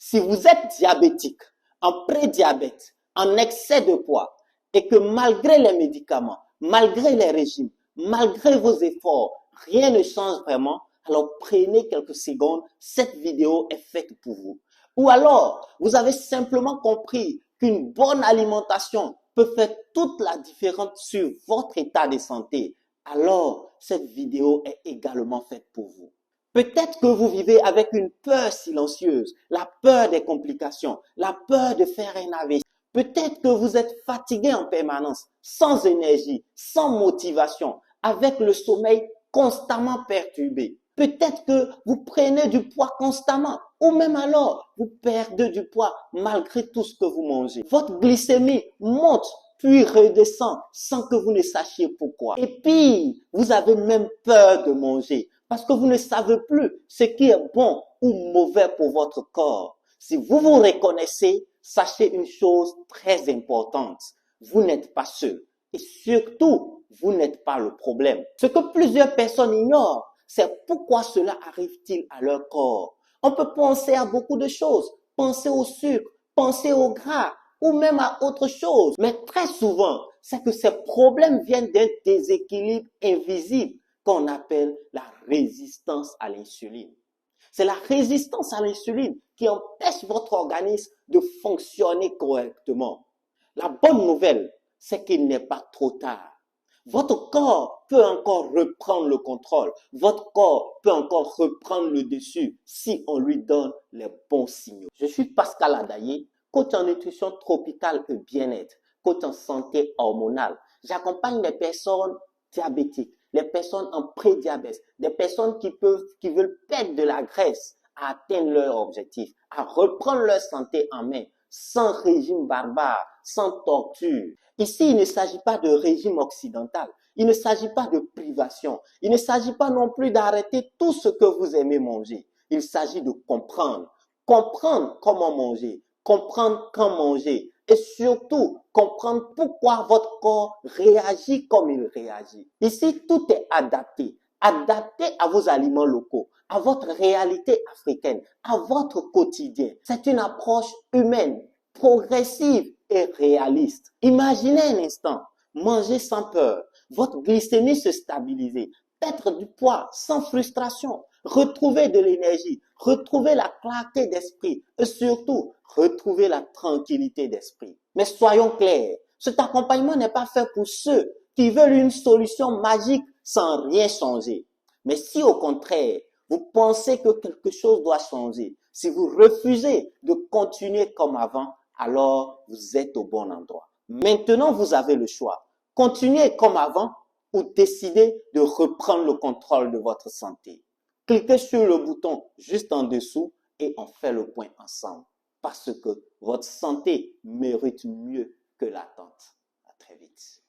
Si vous êtes diabétique, en prédiabète, en excès de poids, et que malgré les médicaments, malgré les régimes, malgré vos efforts, rien ne change vraiment, alors prenez quelques secondes, cette vidéo est faite pour vous. Ou alors, vous avez simplement compris qu'une bonne alimentation peut faire toute la différence sur votre état de santé, alors cette vidéo est également faite pour vous. Peut-être que vous vivez avec une peur silencieuse, la peur des complications, la peur de faire un AVC. Peut-être que vous êtes fatigué en permanence, sans énergie, sans motivation, avec le sommeil constamment perturbé. Peut-être que vous prenez du poids constamment ou même alors vous perdez du poids malgré tout ce que vous mangez. Votre glycémie monte puis redescend sans que vous ne sachiez pourquoi. Et puis, vous avez même peur de manger parce que vous ne savez plus ce qui est bon ou mauvais pour votre corps. Si vous vous reconnaissez, sachez une chose très importante. Vous n'êtes pas seul. Et surtout, vous n'êtes pas le problème. Ce que plusieurs personnes ignorent, c'est pourquoi cela arrive-t-il à leur corps. On peut penser à beaucoup de choses. Penser au sucre, penser au gras ou même à autre chose. Mais très souvent, c'est que ces problèmes viennent d'un déséquilibre invisible qu'on appelle la résistance à l'insuline. C'est la résistance à l'insuline qui empêche votre organisme de fonctionner correctement. La bonne nouvelle, c'est qu'il n'est pas trop tard. Votre corps peut encore reprendre le contrôle. Votre corps peut encore reprendre le dessus si on lui donne les bons signaux. Je suis Pascal Adaye, coach en nutrition tropicale et bien-être, coach en santé hormonale. J'accompagne les personnes diabétiques, les personnes en prédiabète, des personnes qui veulent perdre de la graisse à atteindre leur objectif, à reprendre leur santé en main, sans régime barbare, sans torture. Ici, il ne s'agit pas de régime occidental, il ne s'agit pas de privation, il ne s'agit pas non plus d'arrêter tout ce que vous aimez manger. Il s'agit de comprendre comment manger, comprendre quand manger et surtout comprendre pourquoi votre corps réagit comme il réagit. Ici, tout est adapté à vos aliments locaux, à votre réalité africaine, à votre quotidien. C'est une approche humaine, progressive et réaliste. Imaginez un instant, manger sans peur, votre glycémie se stabiliser, perdre du poids sans frustration, retrouver de l'énergie, retrouver la clarté d'esprit et surtout retrouver la tranquillité d'esprit. Mais soyons clairs, cet accompagnement n'est pas fait pour ceux qui veulent une solution magique sans rien changer. Mais si au contraire, vous pensez que quelque chose doit changer, si vous refusez de continuer comme avant, alors vous êtes au bon endroit. Maintenant, vous avez le choix. Continuez comme avant ou décidez de reprendre le contrôle de votre santé. Cliquez sur le bouton juste en dessous et on fait le point ensemble. Parce que votre santé mérite mieux que l'attente. À très vite.